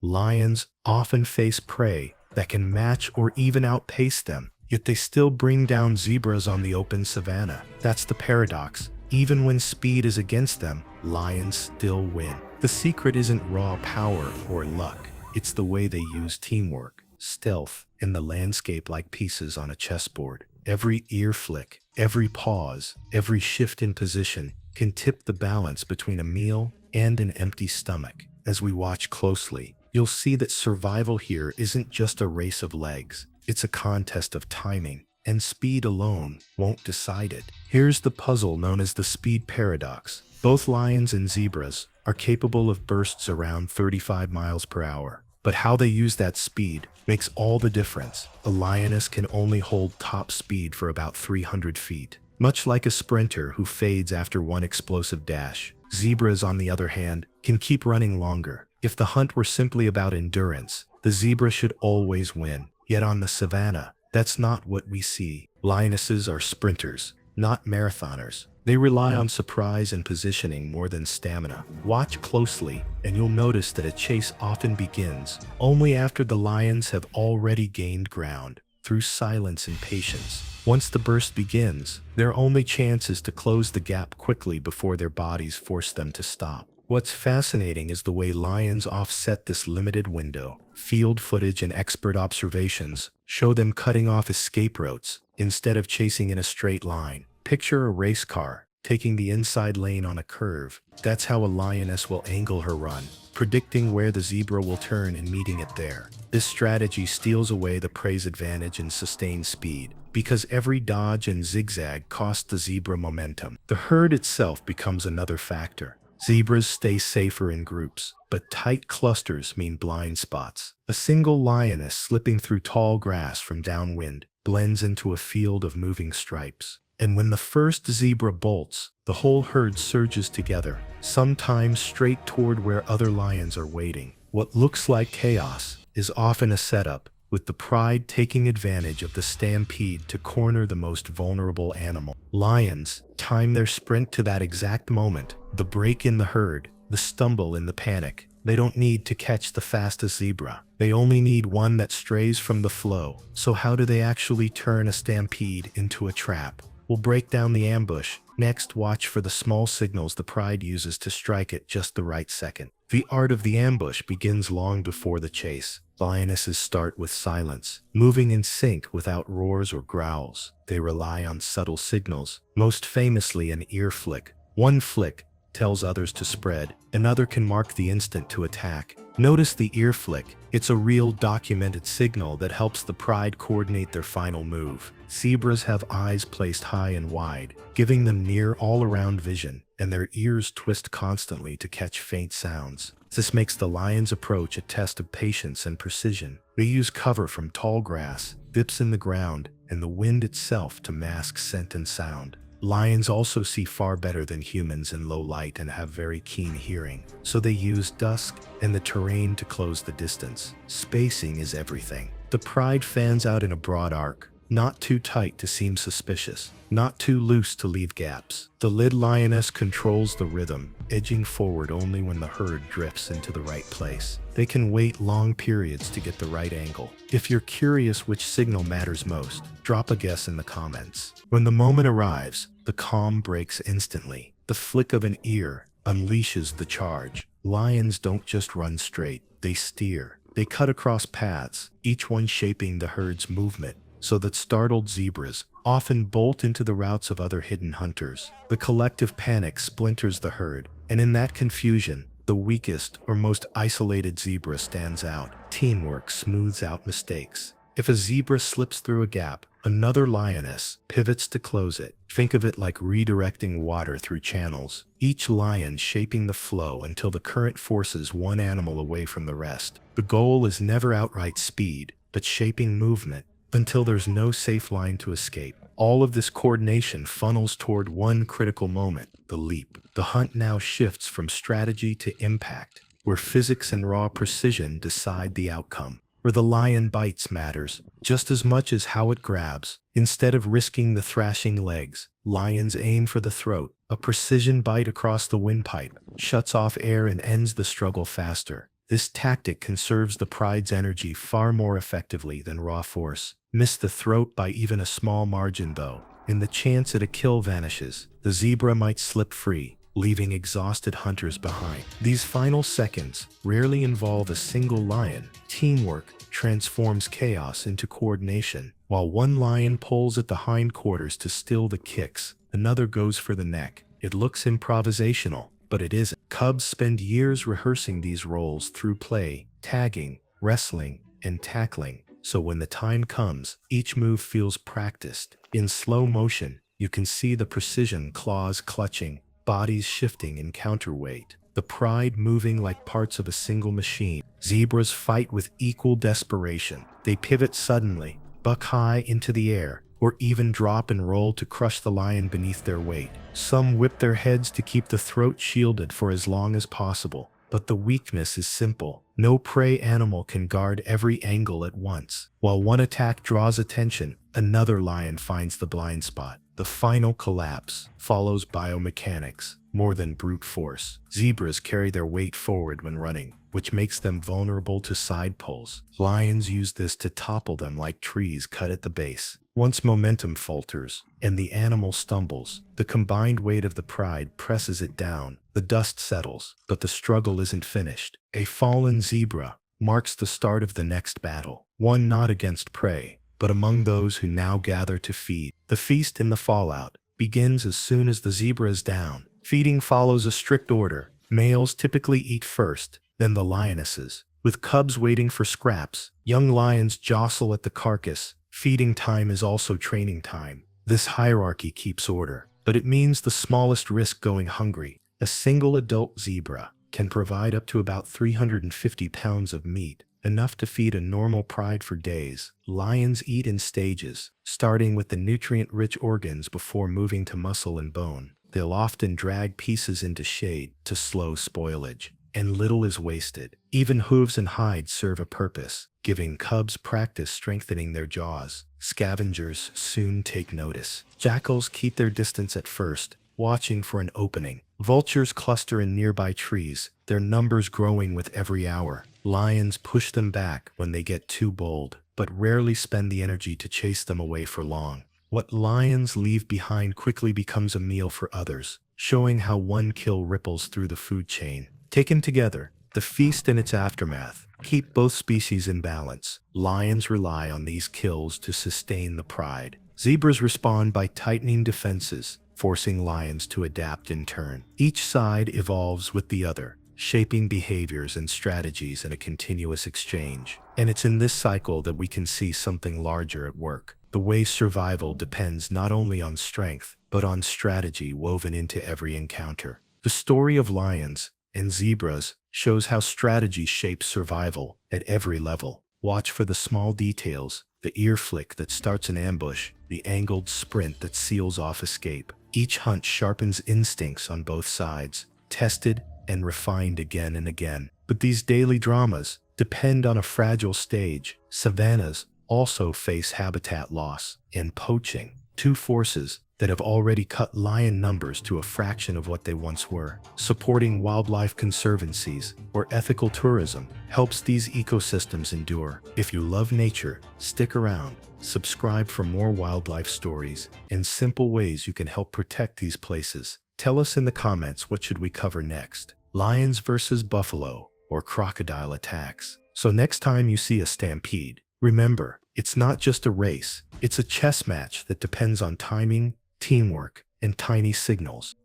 Lions often face prey that can match or even outpace them, yet they still bring down zebras on the open savanna. That's the paradox. Even when speed is against them, lions still win. The secret isn't raw power or luck. It's the way they use teamwork, stealth, and the landscape like pieces on a chessboard. Every ear flick, every pause, every shift in position can tip the balance between a meal and an empty stomach. As we watch closely, you'll see that survival here isn't just a race of legs. It's a contest of timing, and speed alone won't decide it. Here's the puzzle known as the speed paradox. Both lions and zebras are capable of bursts around 35 miles per hour. But how they use that speed makes all the difference. A lioness can only hold top speed for about 300 feet, much like a sprinter who fades after one explosive dash. Zebras, on the other hand, can keep running longer. If the hunt were simply about endurance, the zebra should always win. Yet on the savanna, that's not what we see. Lionesses are sprinters, not marathoners. They rely on surprise and positioning more than stamina. Watch closely, and you'll notice that a chase often begins only after the lions have already gained ground, through silence and patience. Once the burst begins, their only chance is to close the gap quickly before their bodies force them to stop. What's fascinating is the way lions offset this limited window. Field footage and expert observations show them cutting off escape routes instead of chasing in a straight line. Picture a race car taking the inside lane on a curve. That's how a lioness will angle her run, predicting where the zebra will turn and meeting it there. This strategy steals away the prey's advantage in sustained speed, because every dodge and zigzag costs the zebra momentum. The herd itself becomes another factor. Zebras stay safer in groups, but tight clusters mean blind spots. A single lioness slipping through tall grass from downwind blends into a field of moving stripes. And when the first zebra bolts, the whole herd surges together, sometimes straight toward where other lions are waiting. What looks like chaos is often a setup, with the pride taking advantage of the stampede to corner the most vulnerable animal. Lions time their sprint to that exact moment, the break in the herd, the stumble in the panic. They don't need to catch the fastest zebra. They only need one that strays from the flow. So how do they actually turn a stampede into a trap? We'll break down the ambush. Next, watch for the small signals the pride uses to strike at just the right second. The art of the ambush begins long before the chase. Lionesses start with silence, moving in sync without roars or growls. They rely on subtle signals, most famously an ear flick. One flick tells others to spread, another can mark the instant to attack. Notice the ear flick. It's a real documented signal that helps the pride coordinate their final move. Zebras have eyes placed high and wide, giving them near all-around vision, and their ears twist constantly to catch faint sounds. This makes the lion's approach a test of patience and precision. They use cover from tall grass, dips in the ground, and the wind itself to mask scent and sound. Lions also see far better than humans in low light and have very keen hearing, so they use dusk and the terrain to close the distance. Spacing is everything. The pride fans out in a broad arc, not too tight to seem suspicious, not too loose to leave gaps. The lead lioness controls the rhythm, edging forward only when the herd drifts into the right place. They can wait long periods to get the right angle. If you're curious which signal matters most, drop a guess in the comments. When the moment arrives, the calm breaks instantly. The flick of an ear unleashes the charge. Lions don't just run straight, they steer. They cut across paths, each one shaping the herd's movement, so that startled zebras often bolt into the routes of other hidden hunters. The collective panic splinters the herd, and in that confusion, the weakest or most isolated zebra stands out. Teamwork smooths out mistakes. If a zebra slips through a gap, another lioness pivots to close it. Think of it like redirecting water through channels, each lion shaping the flow until the current forces one animal away from the rest. The goal is never outright speed, but shaping movement until there's no safe line to escape. All of this coordination funnels toward one critical moment, the leap. The hunt now shifts from strategy to impact, where physics and raw precision decide the outcome. Where the lion bites matters just as much as how it grabs. Instead of risking the thrashing legs, lions aim for the throat. A precision bite across the windpipe shuts off air and ends the struggle faster. This tactic conserves the pride's energy far more effectively than raw force. Miss the throat by even a small margin though, and the chance at a kill vanishes. The zebra might slip free, leaving exhausted hunters behind. These final seconds rarely involve a single lion. Teamwork transforms chaos into coordination. While one lion pulls at the hindquarters to still the kicks, another goes for the neck. It looks improvisational, but it isn't. Cubs spend years rehearsing these roles through play, tagging, wrestling, and tackling. So when the time comes, each move feels practiced. In slow motion, you can see the precision, claws clutching, bodies shifting in counterweight, the pride moving like parts of a single machine. Zebras fight with equal desperation. They pivot suddenly, buck high into the air, or even drop and roll to crush the lion beneath their weight. Some whip their heads to keep the throat shielded for as long as possible. But the weakness is simple. No prey animal can guard every angle at once. While one attack draws attention, another lion finds the blind spot. The final collapse follows biomechanics more than brute force. Zebras carry their weight forward when running, which makes them vulnerable to side pulls. Lions use this to topple them like trees cut at the base. Once momentum falters and the animal stumbles, the combined weight of the pride presses it down. The dust settles, but the struggle isn't finished. A fallen zebra marks the start of the next battle, one not against prey, but among those who now gather to feed. The feast in the fallout begins as soon as the zebra is down. Feeding follows a strict order. Males typically eat first, then the lionesses. With cubs waiting for scraps, young lions jostle at the carcass. Feeding time is also training time. This hierarchy keeps order, but it means the smallest risk going hungry. A single adult zebra can provide up to about 350 pounds of meat, enough to feed a normal pride for days. Lions eat in stages, starting with the nutrient-rich organs before moving to muscle and bone. They'll often drag pieces into shade to slow spoilage, and little is wasted. Even hooves and hides serve a purpose, giving cubs practice strengthening their jaws. Scavengers soon take notice. Jackals keep their distance at first, watching for an opening. Vultures cluster in nearby trees, their numbers growing with every hour. Lions push them back when they get too bold, but rarely spend the energy to chase them away for long. What lions leave behind quickly becomes a meal for others, showing how one kill ripples through the food chain. Taken together, the feast and its aftermath keep both species in balance. Lions rely on these kills to sustain the pride. Zebras respond by tightening defenses, forcing lions to adapt in turn. Each side evolves with the other, shaping behaviors and strategies in a continuous exchange. And it's in this cycle that we can see something larger at work. The way survival depends not only on strength, but on strategy woven into every encounter. The story of lions and zebras shows how strategy shapes survival at every level. Watch for the small details, the ear flick that starts an ambush, the angled sprint that seals off escape. Each hunt sharpens instincts on both sides, tested and refined again and again. But these daily dramas depend on a fragile stage. Savannas also face habitat loss and poaching, two forces that have already cut lion numbers to a fraction of what they once were. Supporting wildlife conservancies or ethical tourism helps these ecosystems endure. If you love nature, stick around. Subscribe for more wildlife stories and simple ways you can help protect these places. Tell us in the comments, what should we cover next? Lions versus buffalo or crocodile attacks? So next time you see a stampede, remember, it's not just a race, it's a chess match that depends on timing, teamwork, and tiny signals.